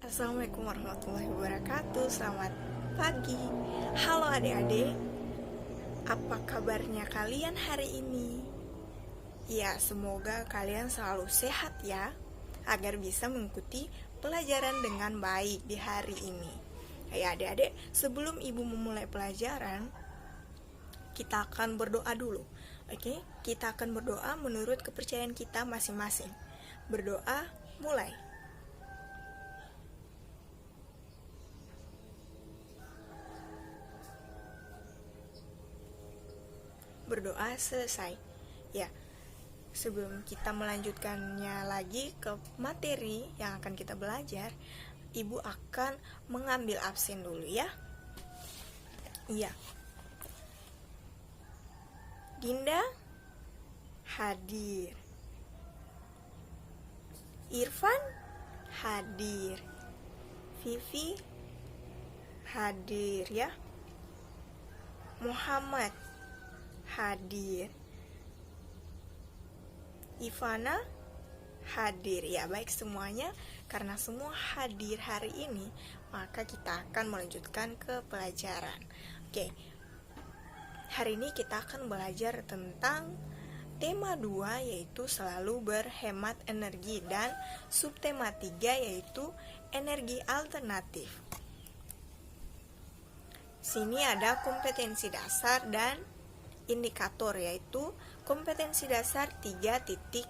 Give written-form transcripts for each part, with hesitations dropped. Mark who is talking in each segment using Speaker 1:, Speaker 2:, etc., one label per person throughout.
Speaker 1: Assalamualaikum warahmatullahi wabarakatuh. Selamat pagi. Halo adik-adik. Apa kabarnya kalian hari ini? Ya, semoga kalian selalu sehat ya, agar bisa mengikuti pelajaran dengan baik di hari ini. Ya adik-adik, sebelum ibu memulai pelajaran, kita akan berdoa dulu. Oke, kita akan berdoa menurut kepercayaan kita masing-masing. Berdoa, mulai. Berdoa selesai. Ya, sebelum kita melanjutkannya lagi ke materi yang akan kita belajar, ibu akan mengambil absen dulu ya. Iya. Dinda hadir. Irfan hadir. Vivi hadir ya. Muhammad hadir. Ivana hadir. Ya, baik semuanya. Karena semua hadir hari ini, maka kita akan melanjutkan ke pelajaran. Oke. Hari ini kita akan belajar tentang tema 2, yaitu selalu berhemat energi, dan subtema 3 yaitu energi alternatif. Sini ada kompetensi dasar dan indikator, yaitu kompetensi dasar 3.5,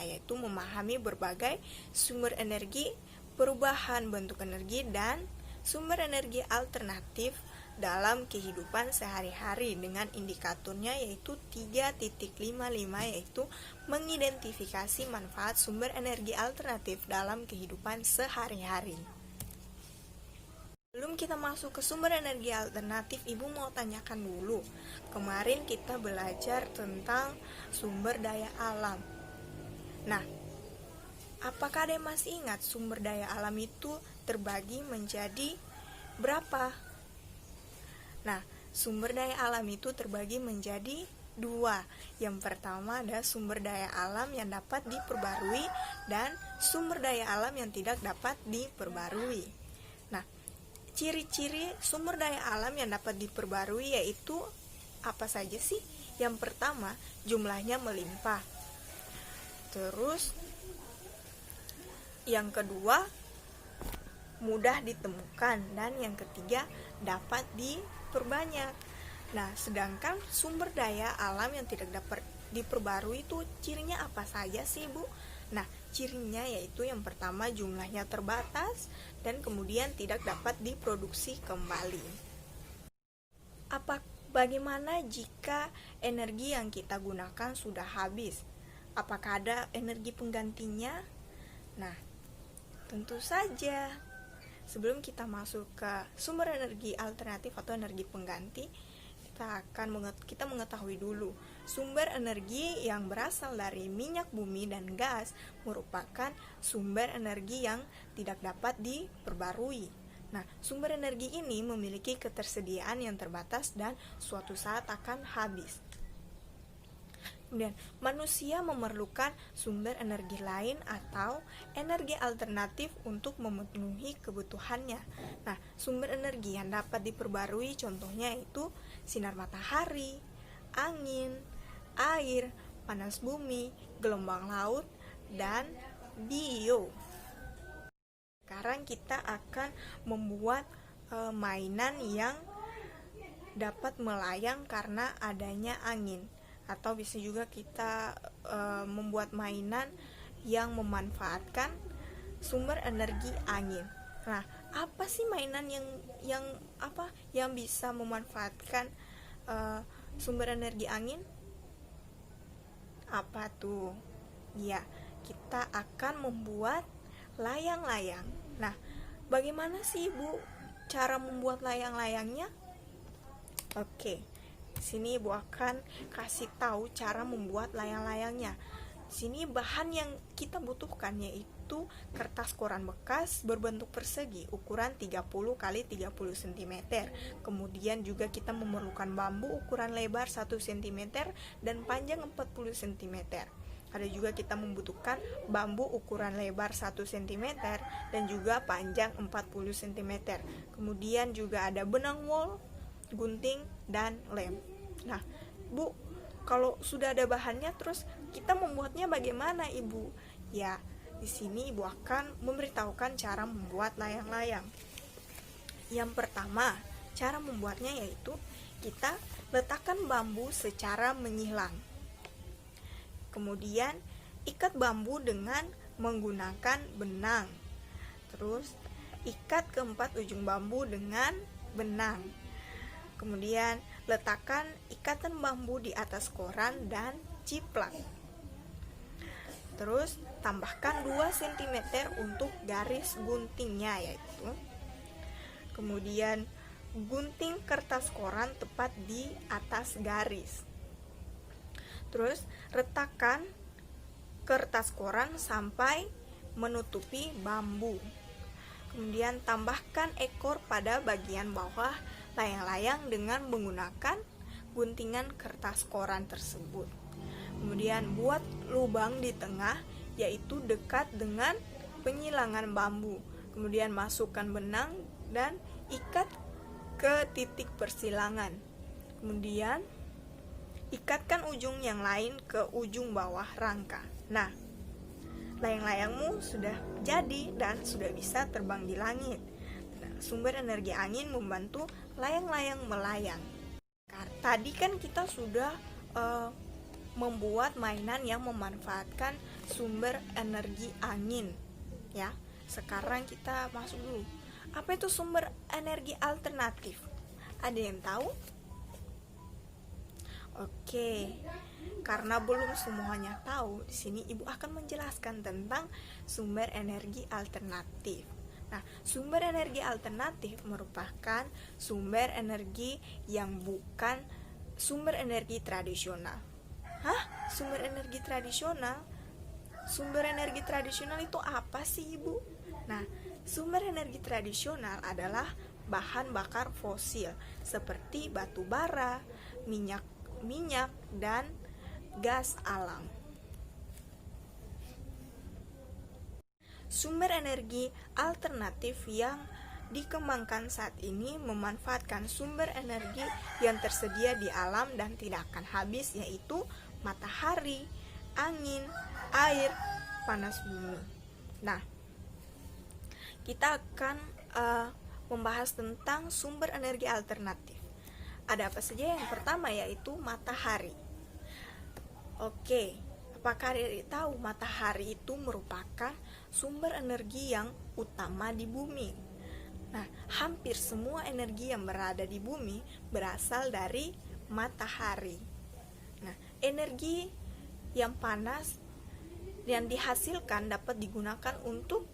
Speaker 1: yaitu memahami berbagai sumber energi, perubahan bentuk energi, dan sumber energi alternatif dalam kehidupan sehari-hari, dengan indikatornya yaitu 3.55, yaitu mengidentifikasi manfaat sumber energi alternatif dalam kehidupan sehari-hari. Sebelum kita masuk ke sumber energi alternatif, ibu mau tanyakan dulu. Kemarin kita belajar tentang sumber daya alam. Nah, apakah ada yang masih ingat sumber daya alam itu terbagi menjadi berapa? Nah, sumber daya alam itu terbagi menjadi 2. Yang pertama ada sumber daya alam yang dapat diperbarui dan sumber daya alam yang tidak dapat diperbarui. Nah, ciri-ciri sumber daya alam yang dapat diperbarui yaitu apa saja sih? Yang pertama, jumlahnya melimpah. Terus yang kedua, mudah ditemukan, dan yang ketiga, dapat diperbanyak. Nah, sedangkan sumber daya alam yang tidak dapat diperbarui itu cirinya apa saja sih, Bu? Nah, cirinya yaitu yang pertama, jumlahnya terbatas, dan kemudian tidak dapat diproduksi kembali. Bagaimana jika energi yang kita gunakan sudah habis? Apakah ada energi penggantinya? Nah, tentu saja. Sebelum kita masuk ke sumber energi alternatif atau energi pengganti, kita mengetahui dulu sumber energi yang berasal dari minyak bumi dan gas merupakan sumber energi yang tidak dapat diperbarui. Nah, sumber energi ini memiliki ketersediaan yang terbatas dan suatu saat akan habis. Kemudian, manusia memerlukan sumber energi lain atau energi alternatif untuk memenuhi kebutuhannya. Nah, sumber energi yang dapat diperbarui contohnya itu sinar matahari, angin, air, panas bumi, gelombang laut, dan bio. Sekarang kita akan membuat mainan yang dapat melayang karena adanya angin. Atau bisa juga kita membuat mainan yang memanfaatkan sumber energi angin. Nah, apa sih mainan yang bisa memanfaatkan sumber energi angin? Apa tuh? Ya, kita akan membuat layang-layang. Nah, bagaimana sih, Bu, cara membuat layang-layangnya? Oke. Sini Ibu akan kasih tahu cara membuat layang-layangnya. Sini bahan yang kita butuhkan yaitu kertas koran bekas berbentuk persegi ukuran 30 x 30 cm. Kemudian juga kita memerlukan bambu ukuran lebar 1 cm dan panjang 40 cm. Ada juga kita membutuhkan bambu ukuran lebar 1 cm dan juga panjang 40 cm. Kemudian juga ada benang wol, gunting, dan lem. Nah, Bu, kalau sudah ada bahannya, terus kita membuatnya bagaimana, Ibu? Ya, di sini Ibu akan memberitahukan cara membuat layang-layang. Yang pertama, cara membuatnya yaitu kita letakkan bambu secara menyihlang. Kemudian ikat bambu dengan menggunakan benang. Terus ikat keempat ujung bambu dengan benang. Kemudian letakkan ikatan bambu di atas koran dan ciplak. Terus tambahkan 2 cm untuk garis guntingnya yaitu. Kemudian gunting kertas koran tepat di atas garis. Terus retakan kertas koran sampai menutupi bambu. Kemudian tambahkan ekor pada bagian bawah layang-layang dengan menggunakan guntingan kertas koran tersebut. Kemudian buat lubang di tengah, yaitu dekat dengan penyilangan bambu. Kemudian masukkan benang dan ikat ke titik persilangan. Kemudian ikatkan ujung yang lain ke ujung bawah rangka. Nah, layang-layangmu sudah jadi dan sudah bisa terbang di langit. Nah, sumber energi angin membantu layang-layang melayang. Tadi kan kita sudah membuat mainan yang memanfaatkan sumber energi angin, ya. Sekarang kita masuk dulu. Apa itu sumber energi alternatif? Ada yang tahu? Oke, karena belum semuanya tahu, di sini Ibu akan menjelaskan tentang sumber energi alternatif. Nah, sumber energi alternatif merupakan sumber energi yang bukan sumber energi tradisional. Hah? Sumber energi tradisional? Sumber energi tradisional itu apa sih, Ibu? Nah, sumber energi tradisional adalah bahan bakar fosil seperti batu bara, minyak, dan gas alam. Sumber energi alternatif yang dikembangkan saat ini memanfaatkan sumber energi yang tersedia di alam dan tidak akan habis, yaitu matahari, angin, air, panas bumi. Nah, kita akan membahas tentang sumber energi alternatif. Ada apa saja? Yang pertama yaitu matahari. Oke, apakah Adik tahu matahari itu merupakan sumber energi yang utama di bumi? Nah, hampir semua energi yang berada di bumi berasal dari matahari. Nah, energi yang panas yang dihasilkan dapat digunakan untuk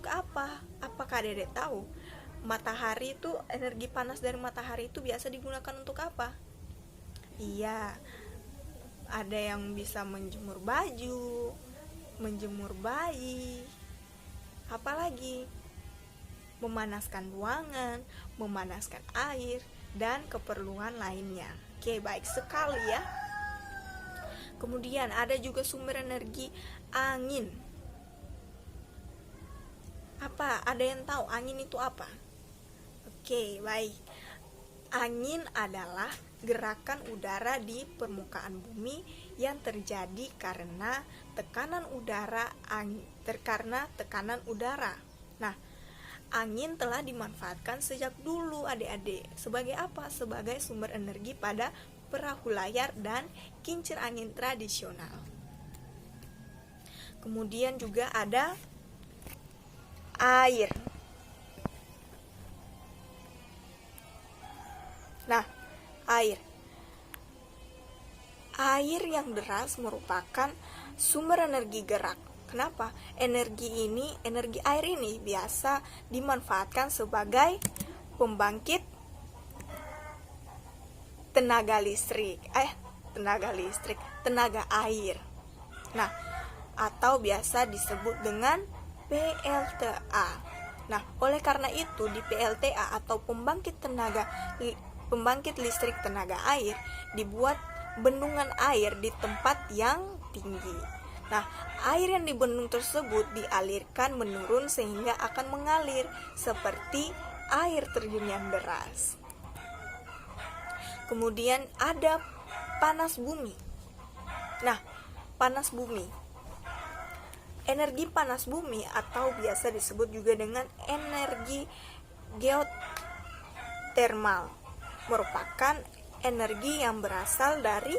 Speaker 1: apa? Apakah Adik tahu? Matahari itu, energi panas dari matahari itu biasa digunakan untuk apa? Iya, ada yang bisa menjemur baju, menjemur bayi, apalagi memanaskan ruangan, memanaskan air, dan keperluan lainnya. Oke, baik sekali ya. Kemudian ada juga sumber energi angin. Apa? Ada yang tahu angin itu apa? Oke, baik. Angin adalah gerakan udara di permukaan bumi yang terjadi karena tekanan udara. Nah, angin telah dimanfaatkan sejak dulu, adik-adik. Sebagai apa? Sebagai sumber energi pada perahu layar dan kincir angin tradisional. Kemudian juga ada air. Nah, air yang deras merupakan sumber energi gerak. Kenapa? Energi air ini biasa dimanfaatkan sebagai pembangkit tenaga air. Nah, atau biasa disebut dengan PLTA. Nah, oleh karena itu di PLTA atau pembangkit listrik tenaga air dibuat bendungan air di tempat yang tinggi. Nah, air yang dibendung tersebut dialirkan menurun sehingga akan mengalir seperti air terjun yang deras. Kemudian ada panas bumi. Nah, panas bumi. Energi panas bumi atau biasa disebut juga dengan energi geotermal merupakan energi yang berasal dari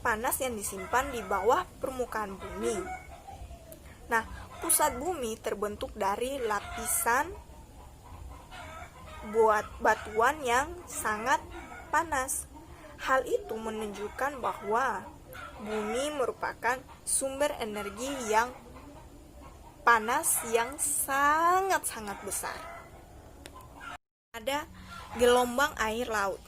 Speaker 1: panas yang disimpan di bawah permukaan bumi. Nah, pusat bumi terbentuk dari lapisan batuan yang sangat panas. Hal itu menunjukkan bahwa bumi merupakan sumber energi yang panas yang sangat-sangat besar. Ada gelombang air laut.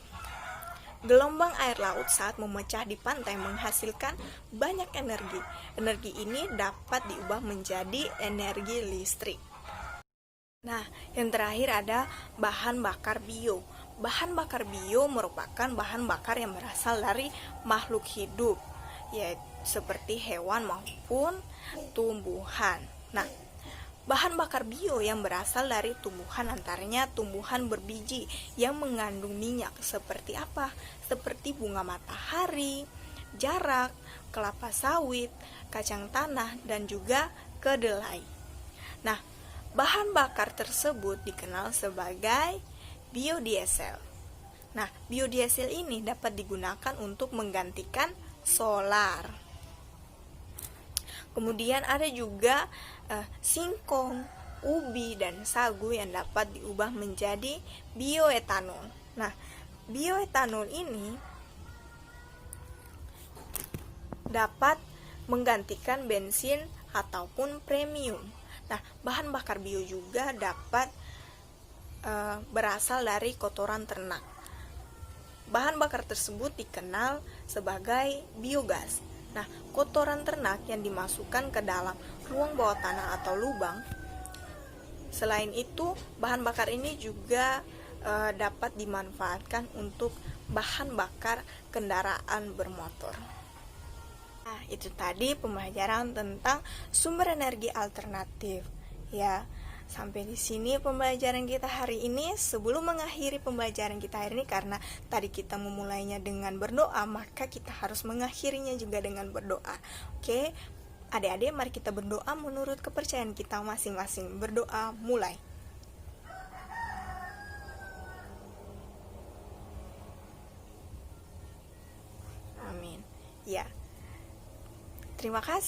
Speaker 1: Gelombang air laut saat memecah di pantai menghasilkan banyak energi. Energi ini dapat diubah menjadi energi listrik. Nah, yang terakhir ada bahan bakar bio. Bahan bakar bio merupakan bahan bakar yang berasal dari makhluk hidup, yaitu seperti hewan maupun tumbuhan. Nah, bahan bakar bio yang berasal dari tumbuhan antaranya tumbuhan berbiji yang mengandung minyak seperti apa? Seperti bunga matahari, jarak, kelapa sawit, kacang tanah, dan juga kedelai. Nah, bahan bakar tersebut dikenal sebagai biodiesel. Nah, biodiesel ini dapat digunakan untuk menggantikan solar. Kemudian ada juga singkong, ubi, dan sagu yang dapat diubah menjadi bioetanol. Nah, bioetanol ini dapat menggantikan bensin ataupun premium. Nah, bahan bakar bio juga dapat berasal dari kotoran ternak. Bahan bakar tersebut dikenal sebagai biogas. Nah, kotoran ternak yang dimasukkan ke dalam ruang bawah tanah atau lubang. Selain itu, bahan bakar ini juga dapat dimanfaatkan untuk bahan bakar kendaraan bermotor. Nah, itu tadi pembelajaran tentang sumber energi alternatif. Ya, sampai di sini pembelajaran kita hari ini. Sebelum mengakhiri pembelajaran kita hari ini, karena tadi kita memulainya dengan berdoa, maka kita harus mengakhirinya juga dengan berdoa. Oke, adik-adik, mari kita berdoa menurut kepercayaan kita masing-masing. Berdoa, mulai. Amin. Ya, terima kasih.